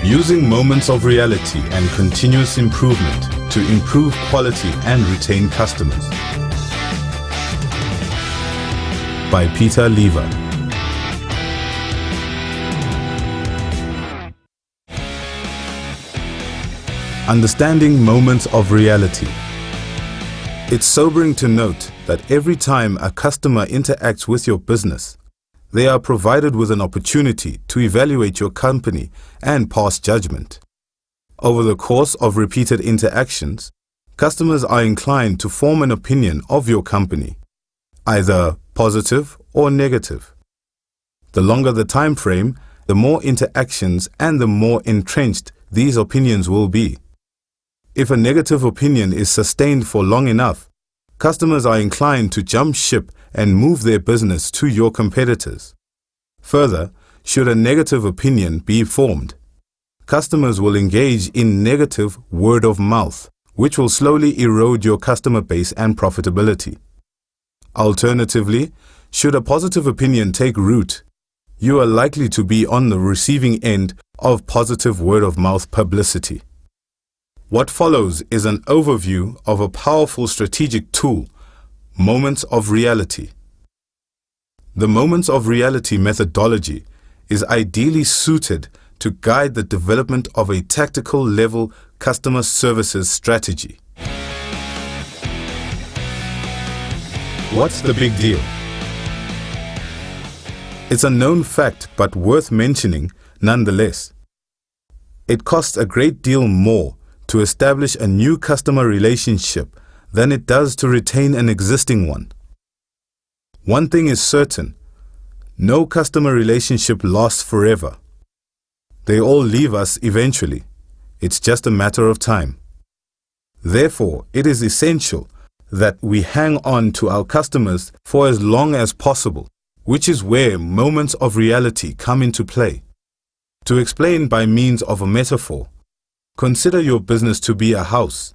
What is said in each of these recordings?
Using moments of reality and continuous improvement to improve quality and retain customers. By Peter Lever. Understanding moments of reality. It's sobering to note that every time a customer interacts with your business, they are provided with an opportunity to evaluate your company and pass judgment. Over the course of repeated interactions, customers are inclined to form an opinion of your company, either positive or negative. The longer the time frame, the more interactions and the more entrenched these opinions will be. If a negative opinion is sustained for long enough, customers are inclined to jump ship and move their business to your competitors. Further, should a negative opinion be formed, customers will engage in negative word of mouth, which will slowly erode your customer base and profitability. Alternatively, should a positive opinion take root, you are likely to be on the receiving end of positive word of mouth publicity. What follows is an overview of a powerful strategic tool, Moments of Reality. The Moments of Reality methodology is ideally suited to guide the development of a tactical level customer services strategy. What's the big deal? It's a known fact, but worth mentioning nonetheless. It costs a great deal more to establish a new customer relationship than it does to retain an existing one. One thing is certain, no customer relationship lasts forever. They all leave us eventually. It's just a matter of time. Therefore, it is essential that we hang on to our customers for as long as possible, which is where moments of reality come into play. To explain by means of a metaphor, consider your business to be a house.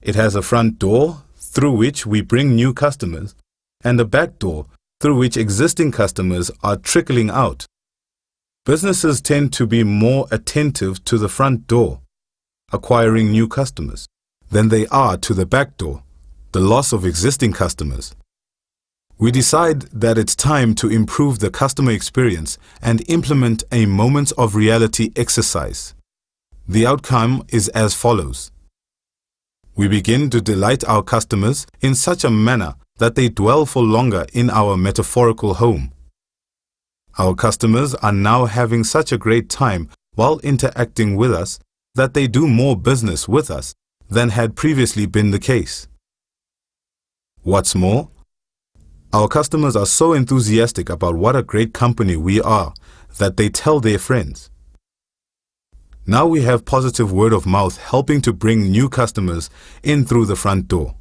It has a front door through which we bring new customers and a back door through which existing customers are trickling out. Businesses tend to be more attentive to the front door, acquiring new customers, than they are to the back door, the loss of existing customers. We decide that it's time to improve the customer experience and implement a moments of reality exercise. The outcome is as follows. We begin to delight our customers in such a manner that they dwell for longer in our metaphorical home. Our customers are now having such a great time while interacting with us that they do more business with us than had previously been the case. What's more, our customers are so enthusiastic about what a great company we are that they tell their friends. Now we have positive word of mouth helping to bring new customers in through the front door.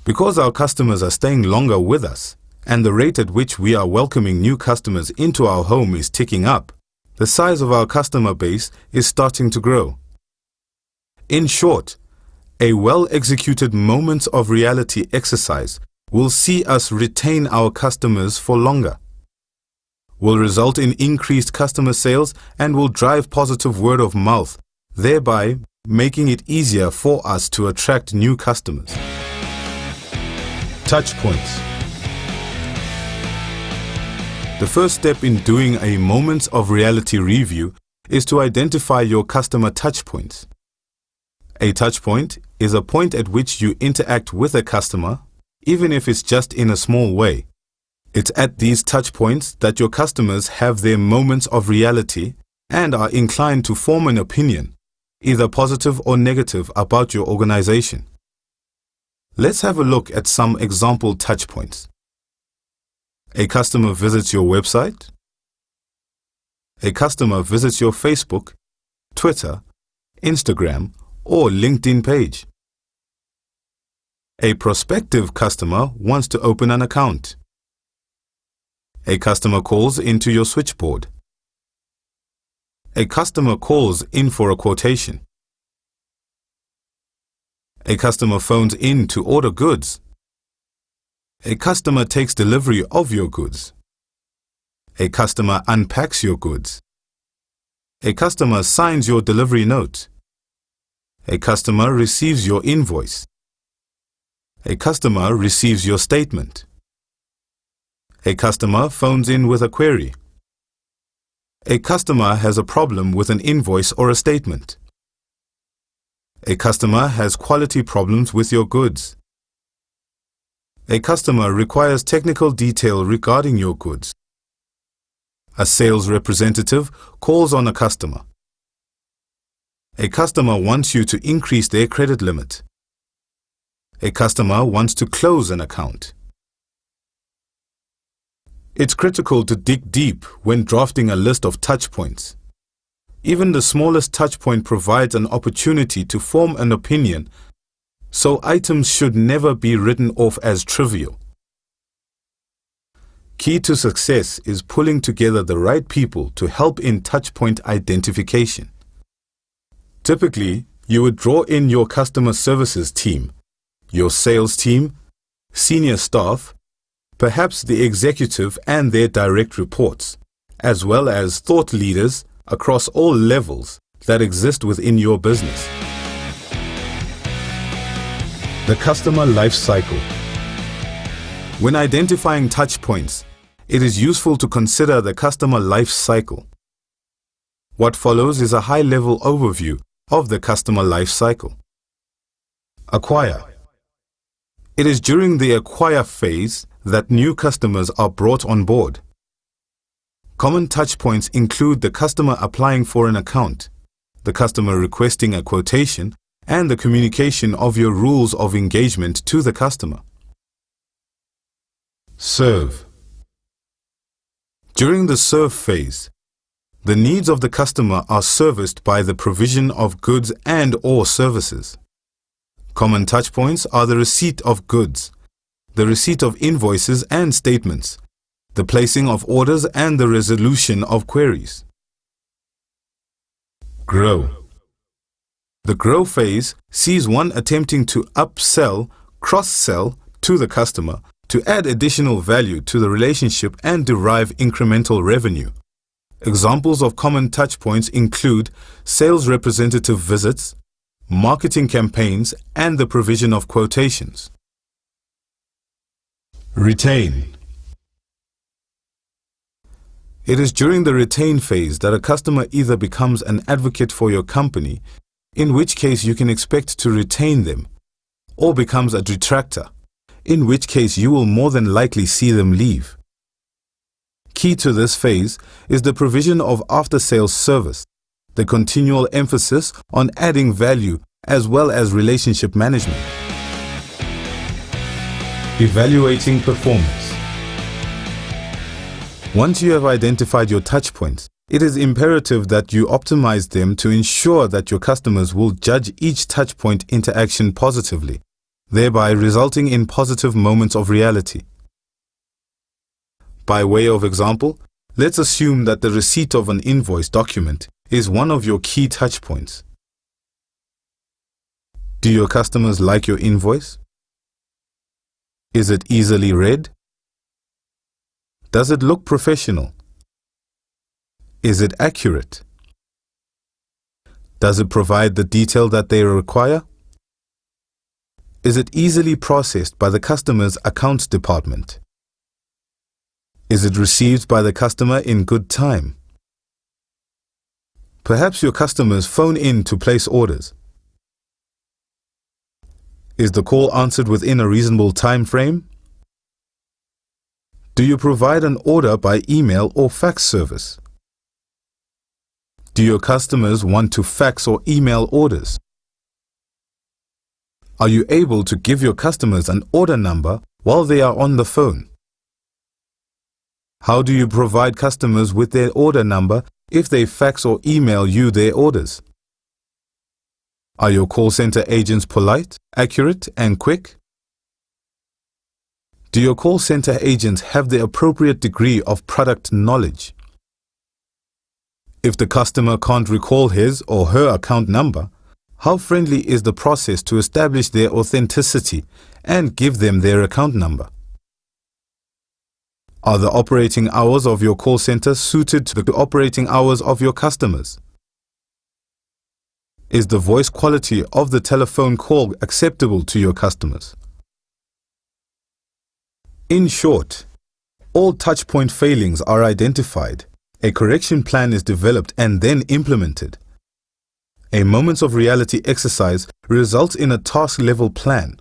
Because our customers are staying longer with us and the rate at which we are welcoming new customers into our home is ticking up, the size of our customer base is starting to grow. In short, a well-executed moments of reality exercise will see us retain our customers for longer, will result in increased customer sales and will drive positive word of mouth, thereby making it easier for us to attract new customers. Touchpoints. The first step in doing a moments of reality review is to identify your customer touchpoints. A touchpoint is a point at which you interact with a customer, even if it's just in a small way. It's at these touchpoints that your customers have their moments of reality and are inclined to form an opinion, either positive or negative, about your organization. Let's have a look at some example touchpoints. A customer visits your website. A customer visits your Facebook, Twitter, Instagram, or LinkedIn page. A prospective customer wants to open an account. A customer calls into your switchboard. A customer calls in for a quotation. A customer phones in to order goods. A customer takes delivery of your goods. A customer unpacks your goods. A customer signs your delivery note. A customer receives your invoice. A customer receives your statement. A customer phones in with a query. A customer has a problem with an invoice or a statement. A customer has quality problems with your goods. A customer requires technical detail regarding your goods. A sales representative calls on a customer. A customer wants you to increase their credit limit. A customer wants to close an account. It's critical to dig deep when drafting a list of touch points. Even the smallest touch point provides an opportunity to form an opinion, so items should never be written off as trivial. Key to success is pulling together the right people to help in touchpoint identification. Typically, you would draw in your customer services team, your sales team, senior staff, perhaps the executive and their direct reports, as well as thought leaders across all levels that exist within your business. The Customer Lifecycle. When identifying touch points, it is useful to consider the customer life cycle. What follows is a high-level overview of the customer life cycle. Acquire. It is during the acquire phase that new customers are brought on board. Common touch points include the customer applying for an account, the customer requesting a quotation, and the communication of your rules of engagement to the customer. Serve. During the serve phase, the needs of the customer are serviced by the provision of goods and/or services. Common touch points are the receipt of goods, the receipt of invoices and statements, the placing of orders and the resolution of queries. Grow. The grow phase sees one attempting to upsell, cross-sell to the customer to add additional value to the relationship and derive incremental revenue. Examples of common touch points include sales representative visits, marketing campaigns, and the provision of quotations. Retain. It is during the retain phase that a customer either becomes an advocate for your company, in which case you can expect to retain them, or becomes a detractor, in which case you will more than likely see them leave. Key to this phase is the provision of after-sales service, the continual emphasis on adding value as well as relationship management. Evaluating performance. Once you have identified your touch points, it is imperative that you optimize them to ensure that your customers will judge each touch point interaction positively, thereby resulting in positive moments of reality. By way of example, let's assume that the receipt of an invoice document is one of your key touch points. Do your customers like your invoice? Is it easily read? Does it look professional? Is it accurate? Does it provide the detail that they require? Is it easily processed by the customer's accounts department? Is it received by the customer in good time? Perhaps your customers phone in to place orders. Is the call answered within a reasonable time frame? Do you provide an order by email or fax service? Do your customers want to fax or email orders? Are you able to give your customers an order number while they are on the phone? How do you provide customers with their order number if they fax or email you their orders? Are your call center agents polite, accurate, and quick? Do your call center agents have the appropriate degree of product knowledge? If the customer can't recall his or her account number, how friendly is the process to establish their authenticity and give them their account number? Are the operating hours of your call center suited to the operating hours of your customers? Is the voice quality of the telephone call acceptable to your customers? In short, all touchpoint failings are identified, a correction plan is developed and then implemented. A moments of reality exercise results in a task-level plan.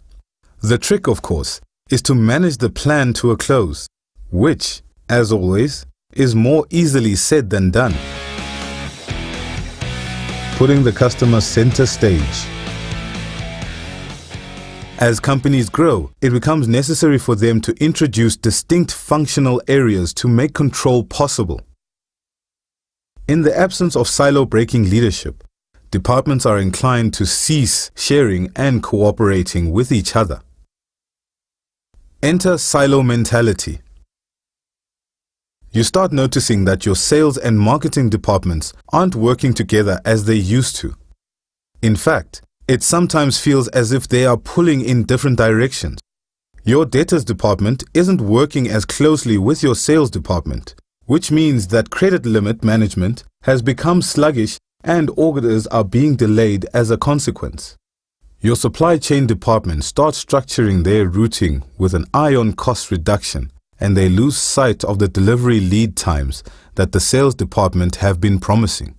The trick, of course, is to manage the plan to a close, which, as always, is more easily said than done. Putting the customer center stage. As companies grow, it becomes necessary for them to introduce distinct functional areas to make control possible. In the absence of silo-breaking leadership, departments are inclined to cease sharing and cooperating with each other. Enter silo mentality. You start noticing that your sales and marketing departments aren't working together as they used to. In fact, it sometimes feels as if they are pulling in different directions. Your debtors department isn't working as closely with your sales department, which means that credit limit management has become sluggish and orders are being delayed as a consequence. Your supply chain department starts structuring their routing with an eye on cost reduction, and they lose sight of the delivery lead times that the sales department have been promising.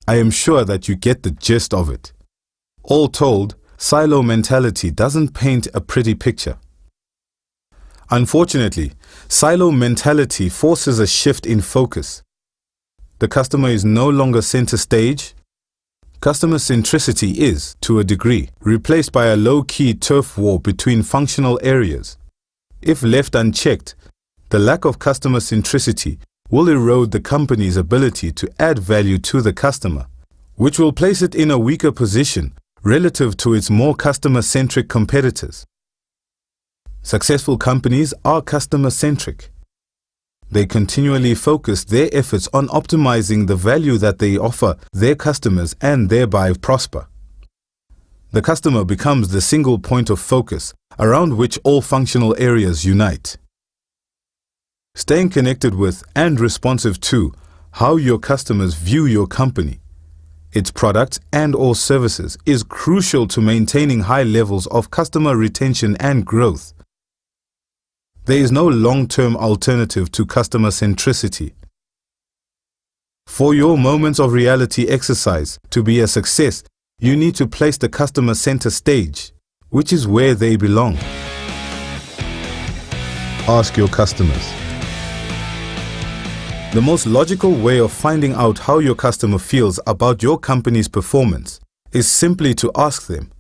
I am sure that you get the gist of it. All told, silo mentality doesn't paint a pretty picture. Unfortunately, silo mentality forces a shift in focus. The customer is no longer center stage. Customer centricity is, to a degree, replaced by a low-key turf war between functional areas. If left unchecked, the lack of customer centricity will erode the company's ability to add value to the customer, which will place it in a weaker position relative to its more customer-centric competitors. Successful companies are customer-centric. They continually focus their efforts on optimizing the value that they offer their customers and thereby prosper. The customer becomes the single point of focus around which all functional areas unite. Staying connected with and responsive to how your customers view your company, its products and/or services is crucial to maintaining high levels of customer retention and growth. There is no long-term alternative to customer centricity. For your moments of reality exercise to be a success, you need to place the customer center stage, which is where they belong. Ask your customers. The most logical way of finding out how your customer feels about your company's performance is simply to ask them.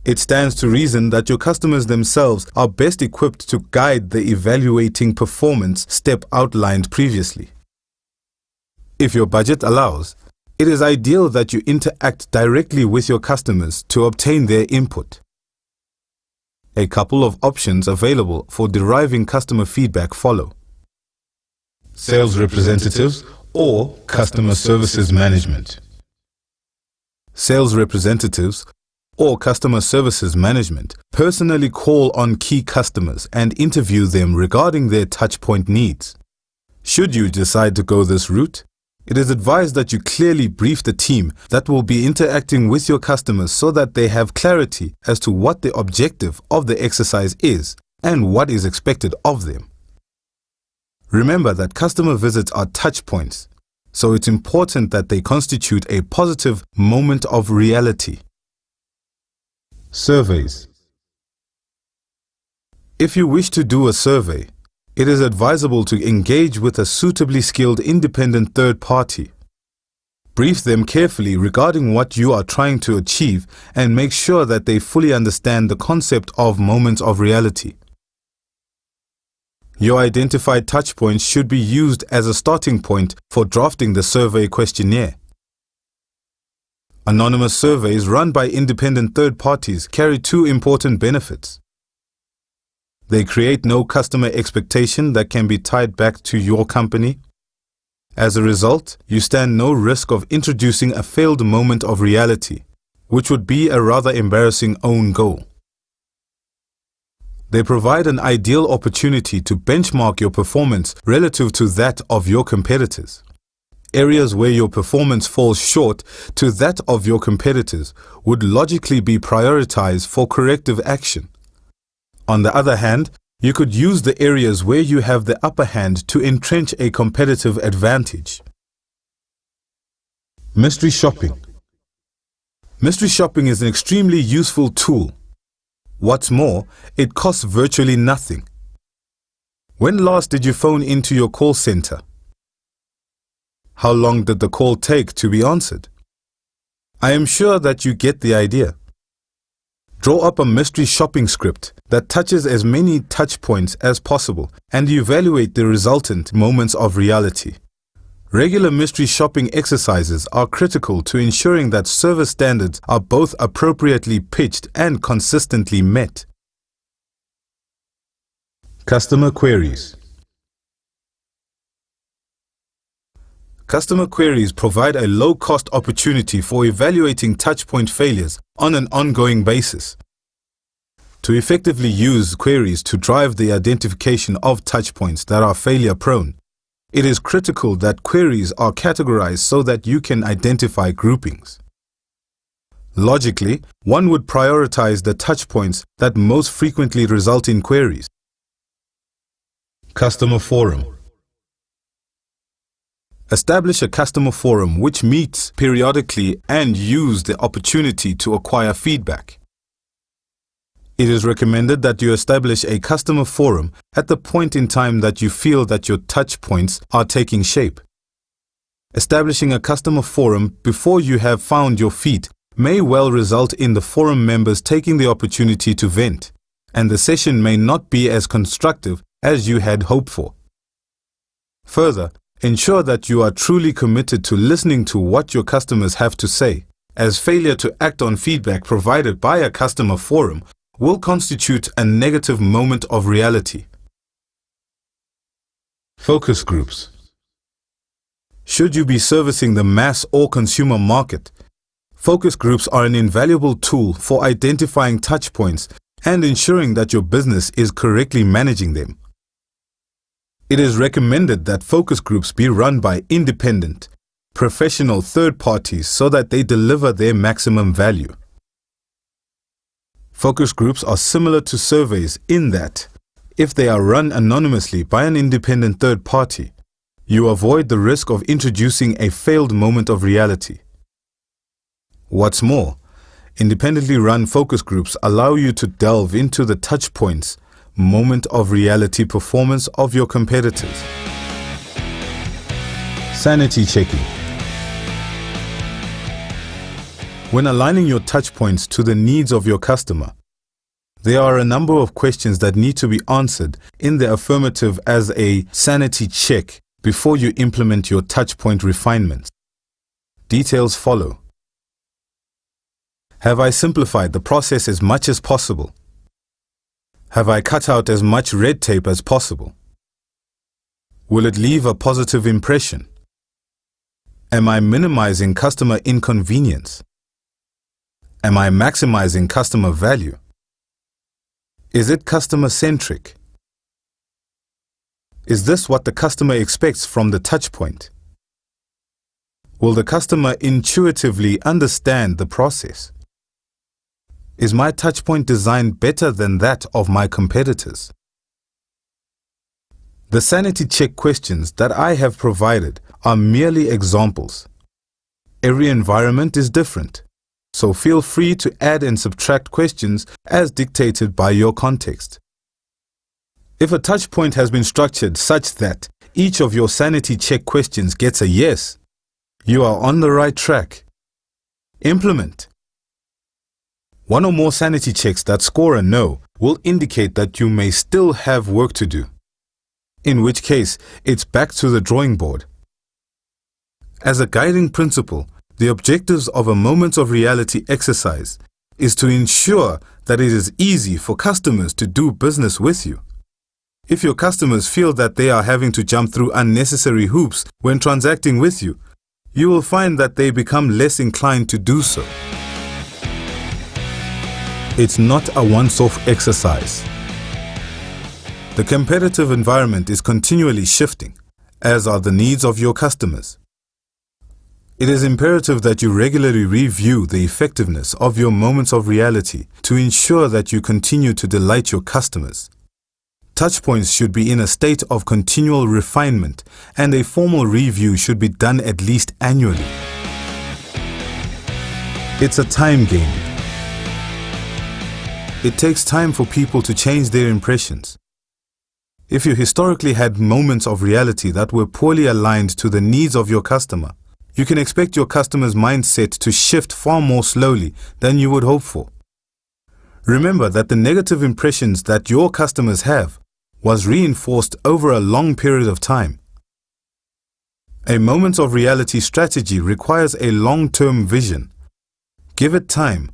It stands to reason that your customers themselves are best equipped to guide the evaluating performance step outlined previously. If your budget allows, it is ideal that you interact directly with your customers to obtain their input. A couple of options available for deriving customer feedback follow: sales representatives or customer services management. Sales representatives or customer services management personally call on key customers and interview them regarding their touchpoint needs. Should you decide to go this route, it is advised that you clearly brief the team that will be interacting with your customers so that they have clarity as to what the objective of the exercise is and what is expected of them. Remember that customer visits are touchpoints, so it's important that they constitute a positive moment of reality. Surveys. If you wish to do a survey, it is advisable to engage with a suitably skilled independent third party. Brief them carefully regarding what you are trying to achieve and make sure that they fully understand the concept of moments of reality. Your identified touchpoints should be used as a starting point for drafting the survey questionnaire. Anonymous surveys run by independent third parties carry two important benefits. They create no customer expectation that can be tied back to your company. As a result, you stand no risk of introducing a failed moment of reality, which would be a rather embarrassing own goal. They provide an ideal opportunity to benchmark your performance relative to that of your competitors. Areas where your performance falls short to that of your competitors would logically be prioritized for corrective action. On the other hand, you could use the areas where you have the upper hand to entrench a competitive advantage. Mystery shopping. Mystery shopping is an extremely useful tool. What's more, it costs virtually nothing. When last did you phone into your call center? How long did the call take to be answered? I am sure that you get the idea. Draw up a mystery shopping script that touches as many touch points as possible and evaluate the resultant moments of reality. Regular mystery shopping exercises are critical to ensuring that service standards are both appropriately pitched and consistently met. Customer queries. Customer queries provide a low-cost opportunity for evaluating touchpoint failures on an ongoing basis. To effectively use queries to drive the identification of touchpoints that are failure-prone, it is critical that queries are categorized so that you can identify groupings. Logically, one would prioritize the touchpoints that most frequently result in queries. Customer forum. Establish a customer forum which meets periodically and use the opportunity to acquire feedback. It is recommended that you establish a customer forum at the point in time that you feel that your touch points are taking shape. Establishing a customer forum before you have found your feet may well result in the forum members taking the opportunity to vent, and the session may not be as constructive as you had hoped for. Further, ensure that you are truly committed to listening to what your customers have to say, as failure to act on feedback provided by a customer forum will constitute a negative moment of reality. Focus groups. Should you be servicing the mass or consumer market, focus groups are an invaluable tool for identifying touchpoints and ensuring that your business is correctly managing them. It is recommended that focus groups be run by independent, professional third parties so that they deliver their maximum value. Focus groups are similar to surveys in that, if they are run anonymously by an independent third party, you avoid the risk of introducing a failed moment of reality. What's more, independently run focus groups allow you to delve into the touch points, moment of reality performance of your competitors. Sanity checking. When aligning your touch points to the needs of your customer, there are a number of questions that need to be answered in the affirmative as a sanity check before you implement your touch point refinements. Details follow. Have I simplified the process as much as possible? Have I cut out as much red tape as possible? Will it leave a positive impression? Am I minimizing customer inconvenience? Am I maximizing customer value? Is it customer-centric? Is this what the customer expects from the touchpoint? Will the customer intuitively understand the process? Is my touchpoint design better than that of my competitors? The sanity check questions that I have provided are merely examples. Every environment is different, so feel free to add and subtract questions as dictated by your context. If a touchpoint has been structured such that each of your sanity check questions gets a yes, you are on the right track. Implement. One or more sanity checks that score a no will indicate that you may still have work to do, in which case it's back to the drawing board. As a guiding principle, the objectives of a moment of reality exercise is to ensure that it is easy for customers to do business with you. If your customers feel that they are having to jump through unnecessary hoops when transacting with you, you will find that they become less inclined to do so. It's not a once-off exercise. The competitive environment is continually shifting, as are the needs of your customers. It is imperative that you regularly review the effectiveness of your moments of reality to ensure that you continue to delight your customers. Touchpoints should be in a state of continual refinement, and a formal review should be done at least annually. It's a time game. It takes time for people to change their impressions. If you historically had moments of reality that were poorly aligned to the needs of your customer, you can expect your customer's mindset to shift far more slowly than you would hope for. Remember that the negative impressions that your customers have was reinforced over a long period of time. A moments of reality strategy requires a long-term vision. Give it time.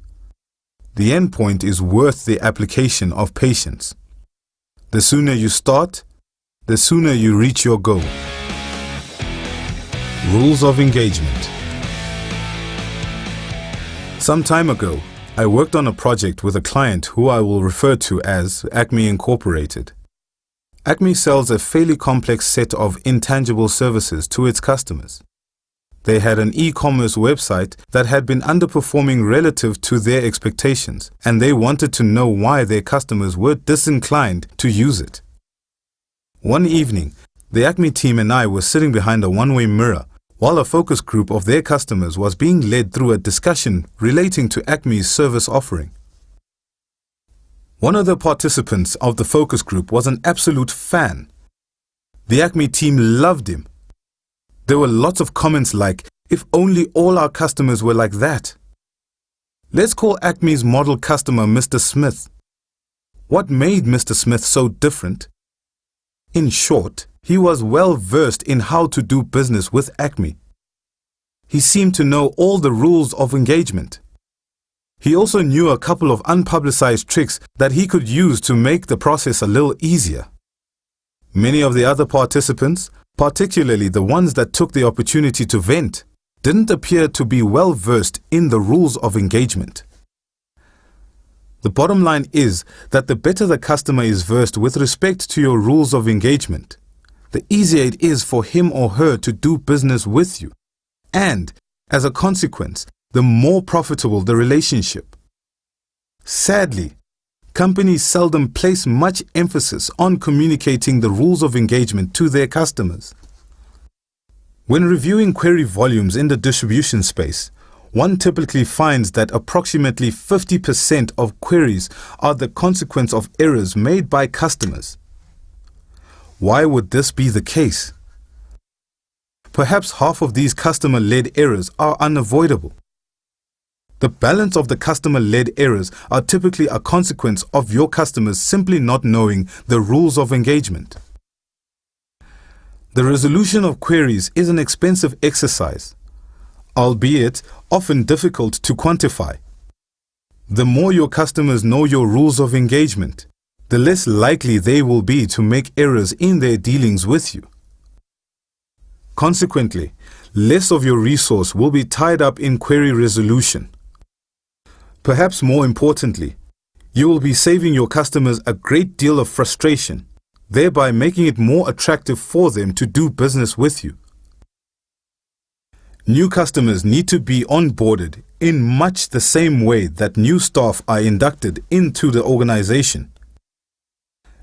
The endpoint is worth the application of patience. The sooner you start, the sooner you reach your goal. Rules of engagement. Some time ago, I worked on a project with a client who I will refer to as Acme Incorporated. Acme sells a fairly complex set of intangible services to its customers. They had an e-commerce website that had been underperforming relative to their expectations, and they wanted to know why their customers were disinclined to use it. One evening, the Acme team and I were sitting behind a one-way mirror while a focus group of their customers was being led through a discussion relating to Acme's service offering. One of the participants of the focus group was an absolute fan. The Acme team loved him. There were lots of comments like, "If only all our customers were like that." Let's call Acme's model customer Mr. Smith. What made Mr. Smith so different? In short, he was well versed in how to do business with Acme. He seemed to know all the rules of engagement. He also knew a couple of unpublicized tricks that he could use to make the process a little easier. Many of the other participants, particularly the ones that took the opportunity to vent, didn't appear to be well versed in the rules of engagement. The bottom line is that the better the customer is versed with respect to your rules of engagement, the easier it is for him or her to do business with you, and, as a consequence, the more profitable the relationship. Sadly, companies seldom place much emphasis on communicating the rules of engagement to their customers. When reviewing query volumes in the distribution space, one typically finds that approximately 50% of queries are the consequence of errors made by customers. Why would this be the case? Perhaps half of these customer-led errors are unavoidable. The balance of the customer-led errors are typically a consequence of your customers simply not knowing the rules of engagement. The resolution of queries is an expensive exercise, albeit often difficult to quantify. The more your customers know your rules of engagement, the less likely they will be to make errors in their dealings with you. Consequently, less of your resource will be tied up in query resolution. Perhaps more importantly, you will be saving your customers a great deal of frustration, thereby making it more attractive for them to do business with you. New customers need to be onboarded in much the same way that new staff are inducted into the organization.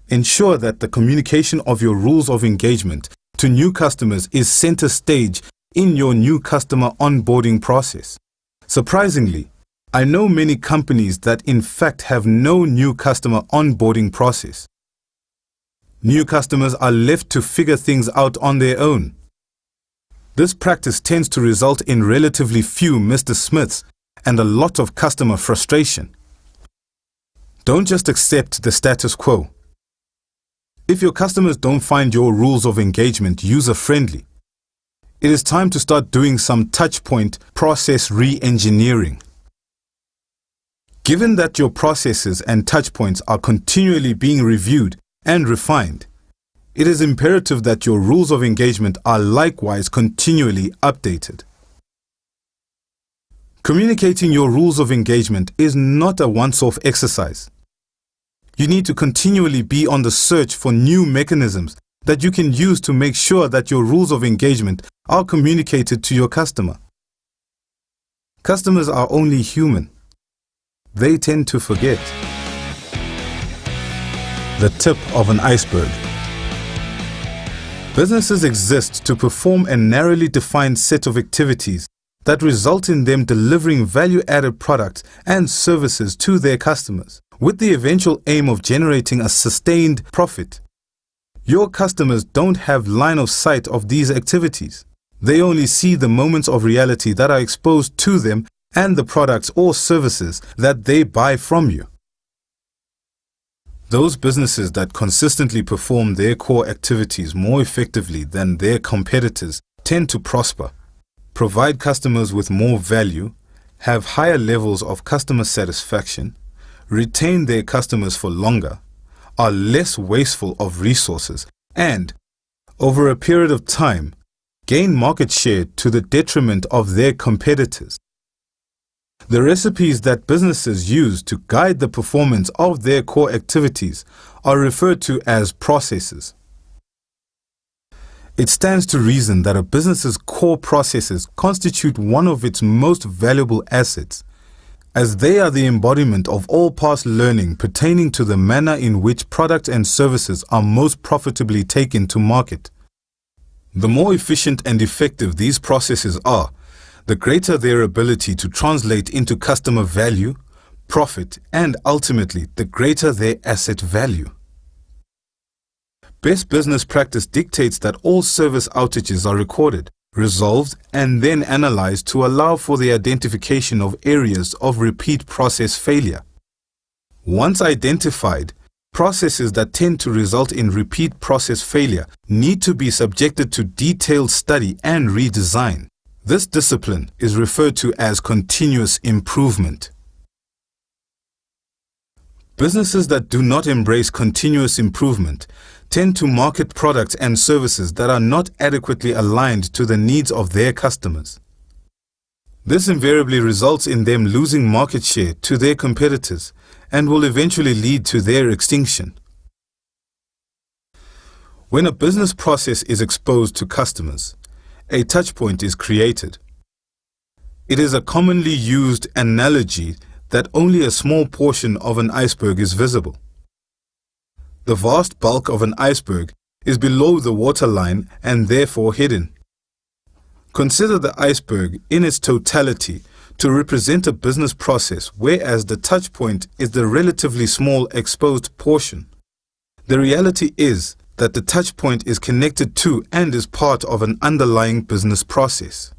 Ensure that the communication of your rules of engagement to new customers is center stage in your new customer onboarding process. Surprisingly, I know many companies that in fact have no new customer onboarding process. New customers are left to figure things out on their own. This practice tends to result in relatively few Mr. Smiths and a lot of customer frustration. Don't just accept the status quo. If your customers don't find your rules of engagement user-friendly, it is time to start doing some touchpoint process re-engineering. Given that your processes and touchpoints are continually being reviewed and refined, it is imperative that your rules of engagement are likewise continually updated. Communicating your rules of engagement is not a once-off exercise. You need to continually be on the search for new mechanisms that you can use to make sure that your rules of engagement are communicated to your customer, Customers are only human. They tend to forget. The tip of an iceberg. Businesses exist to perform a narrowly defined set of activities that result in them delivering value-added products and services to their customers, with the eventual aim of generating a sustained profit. Your customers don't have line of sight of these activities. They only see the moments of reality that are exposed to them and the products or services that they buy from you. Those businesses that consistently perform their core activities more effectively than their competitors tend to prosper, provide customers with more value, have higher levels of customer satisfaction, retain their customers for longer, are less wasteful of resources, and, over a period of time, gain market share to the detriment of their competitors. The recipes that businesses use to guide the performance of their core activities are referred to as processes. It stands to reason that a business's core processes constitute one of its most valuable assets, as they are the embodiment of all past learning pertaining to the manner in which products and services are most profitably taken to market. The more efficient and effective these processes are, the greater their ability to translate into customer value, profit, and ultimately, the greater their asset value. Best business practice dictates that all service outages are recorded, resolved, and then analyzed to allow for the identification of areas of repeat process failure. Once identified, processes that tend to result in repeat process failure need to be subjected to detailed study and redesign. This discipline is referred to as continuous improvement. Businesses that do not embrace continuous improvement tend to market products and services that are not adequately aligned to the needs of their customers. This invariably results in them losing market share to their competitors and will eventually lead to their extinction. When a business process is exposed to customers, a touchpoint is created. It is a commonly used analogy that only a small portion of an iceberg is visible. The vast bulk of an iceberg is below the waterline and therefore hidden. Consider the iceberg in its totality to represent a business process, whereas the touchpoint is the relatively small exposed portion. The reality is that the touchpoint is connected to and is part of an underlying business process.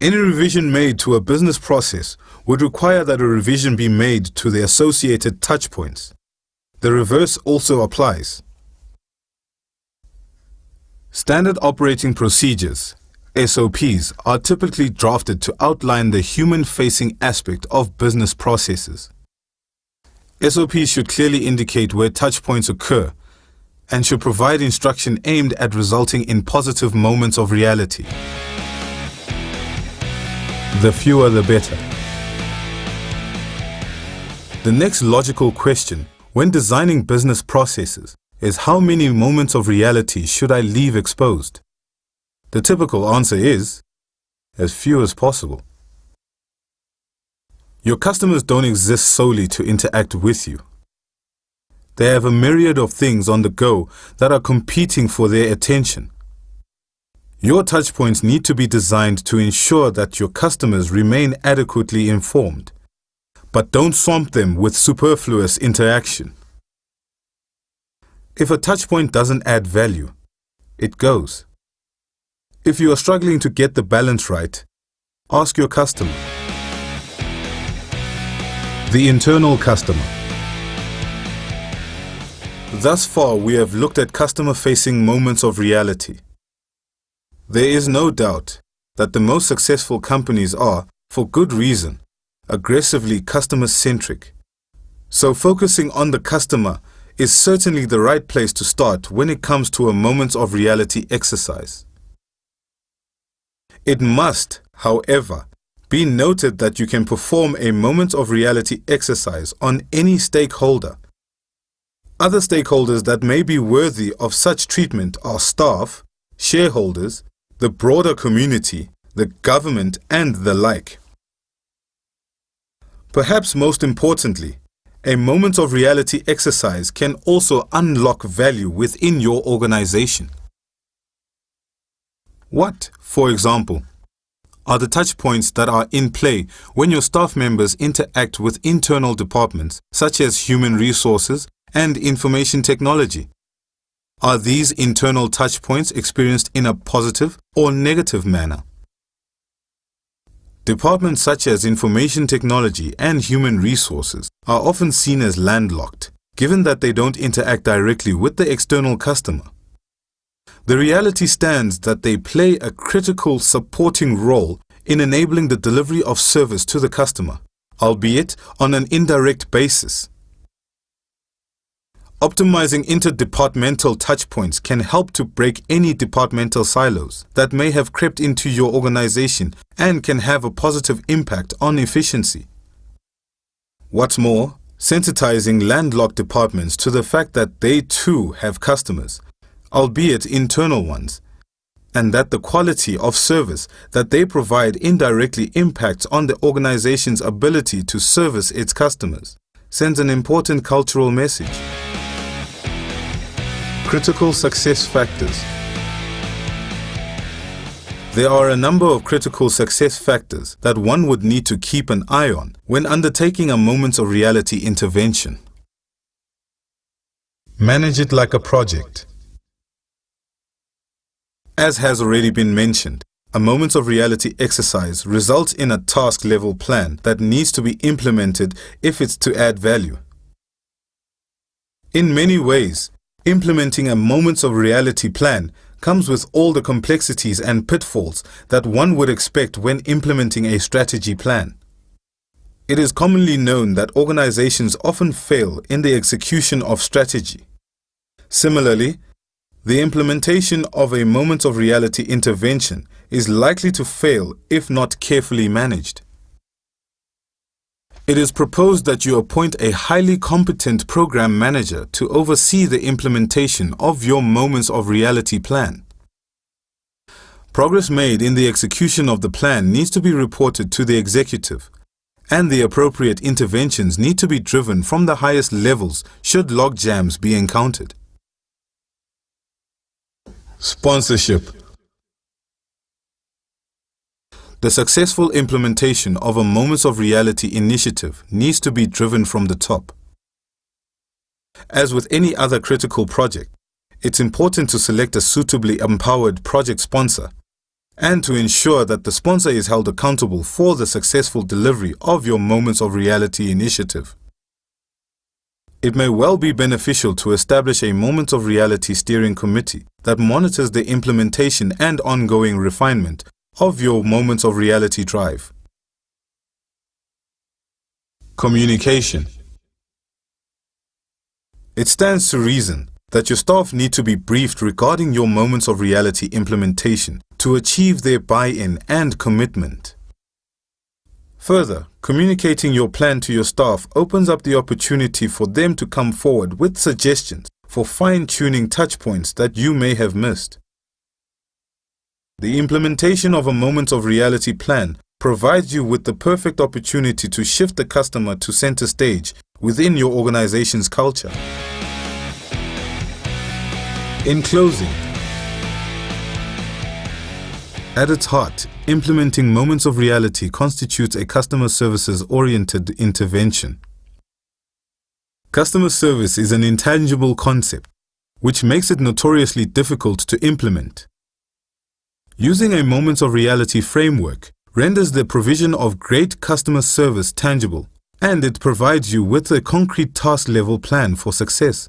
Any revision made to a business process would require that a revision be made to the associated touchpoints. The reverse also applies. Standard operating procedures, SOPs, are typically drafted to outline the human-facing aspect of business processes. SOPs should clearly indicate where touchpoints occur and should provide instruction aimed at resulting in positive moments of reality. The fewer the better. The next logical question when designing business processes is how many moments of reality should I leave exposed? The typical answer is as few as possible. Your customers don't exist solely to interact with you. They have a myriad of things on the go that are competing for their attention. Your touchpoints need to be designed to ensure that your customers remain adequately informed, but don't swamp them with superfluous interaction. If a touchpoint doesn't add value, it goes. If you are struggling to get the balance right, ask your customer. The internal customer. Thus far, we have looked at customer-facing moments of reality. There is no doubt that the most successful companies are, for good reason, aggressively customer-centric. So focusing on the customer is certainly the right place to start when it comes to a moments of reality exercise. It must, however, be noted that you can perform a moments of reality exercise on any stakeholder. Other stakeholders that may be worthy of such treatment are staff, shareholders, the broader community, the government, and the like. Perhaps most importantly, a moment of reality exercise can also unlock value within your organization. What, for example, are the touch points that are in play when your staff members interact with internal departments such as human resources and information technology? Are these internal touch points experienced in a positive or negative manner? Departments such as information technology and human resources are often seen as landlocked, given that they don't interact directly with the external customer. The reality stands that they play a critical supporting role in enabling the delivery of service to the customer, albeit on an indirect basis. Optimizing interdepartmental touchpoints can help to break any departmental silos that may have crept into your organization and can have a positive impact on efficiency. What's more, sensitizing landlocked departments to the fact that they too have customers, albeit internal ones, and that the quality of service that they provide indirectly impacts on the organization's ability to service its customers, sends an important cultural message. Critical success factors. There are a number of critical success factors that one would need to keep an eye on when undertaking a moments of reality intervention. Manage it like a project. As has already been mentioned, a moments of reality exercise results in a task-level plan that needs to be implemented if it's to add value. In many ways, implementing a moments of reality plan comes with all the complexities and pitfalls that one would expect when implementing a strategy plan. It is commonly known that organizations often fail in the execution of strategy. Similarly, the implementation of a moments of reality intervention is likely to fail if not carefully managed. It is proposed that you appoint a highly competent program manager to oversee the implementation of your moments of reality plan. Progress made in the execution of the plan needs to be reported to the executive, and the appropriate interventions need to be driven from the highest levels should log jams be encountered. Sponsorship. The successful implementation of a moments of reality initiative needs to be driven from the top. As with any other critical project, it's important to select a suitably empowered project sponsor and to ensure that the sponsor is held accountable for the successful delivery of your moments of reality initiative. It may well be beneficial to establish a moments of reality steering committee that monitors the implementation and ongoing refinement of your moments of reality drive. Communication. It stands to reason that your staff need to be briefed regarding your moments of reality implementation to achieve their buy-in and commitment. Further, communicating your plan to your staff opens up the opportunity for them to come forward with suggestions for fine-tuning touchpoints that you may have missed. The implementation of a moments of reality plan provides you with the perfect opportunity to shift the customer to center stage within your organization's culture. In closing, at its heart, implementing moments of reality constitutes a customer services-oriented intervention. Customer service is an intangible concept, which makes it notoriously difficult to implement. Using a moments of reality framework renders the provision of great customer service tangible, and it provides you with a concrete task-level plan for success.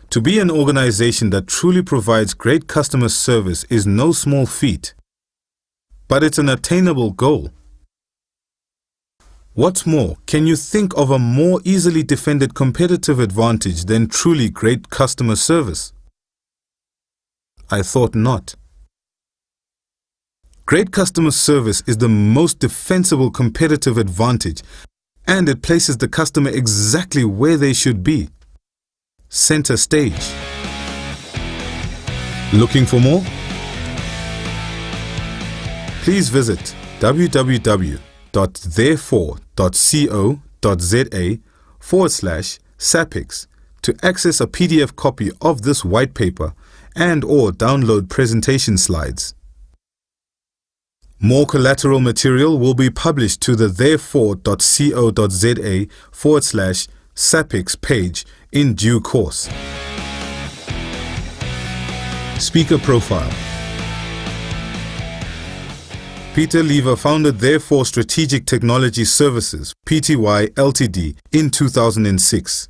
To be an organization that truly provides great customer service is no small feat, but it's an attainable goal. What's more, can you think of a more easily defended competitive advantage than truly great customer service? I thought not. Great customer service is the most defensible competitive advantage, and it places the customer exactly where they should be. Center stage. Looking for more? Please visit www.therefore.co.za/SAPICS to access a PDF copy of this white paper and/or download presentation slides. More collateral material will be published to the therefore.co.za/SAPICS page in due course. Speaker profile. Peter Lever founded Therefore Strategic Technology Services, Pty Ltd, in 2006.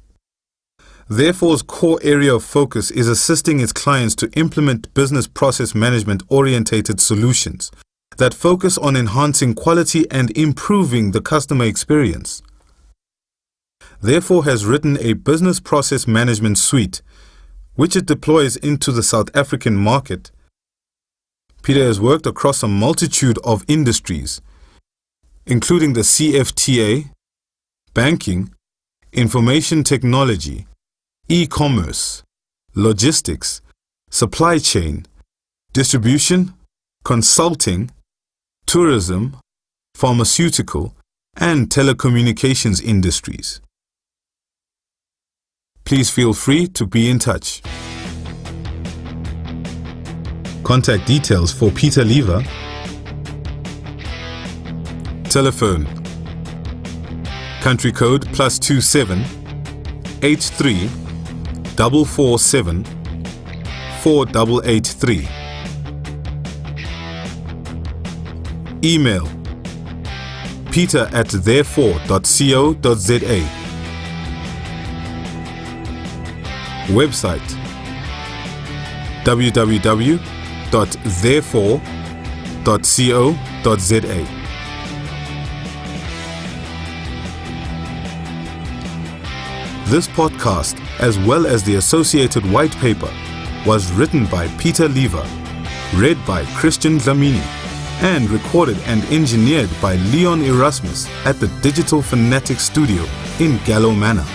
Therefore's core area of focus is assisting its clients to implement business process management-orientated solutions that focus on enhancing quality and improving the customer experience. Therefore has written a business process management suite, which it deploys into the South African market. Peter has worked across a multitude of industries, including the CFTA, banking, information technology, e-commerce, logistics, supply chain, distribution, consulting, tourism, pharmaceutical, and telecommunications industries. Please feel free to be in touch. Contact details for Peter Lever. Telephone. Country code +27 83 447 4883. Email peter@therefore.co.za. Website www.therefore.co.za. This podcast, as well as the associated white paper, was written by Peter Lever, read by Christian Dlamini, and recorded and engineered by Leon Erasmus at the Digital Fanatic Studio in Gallo Manor.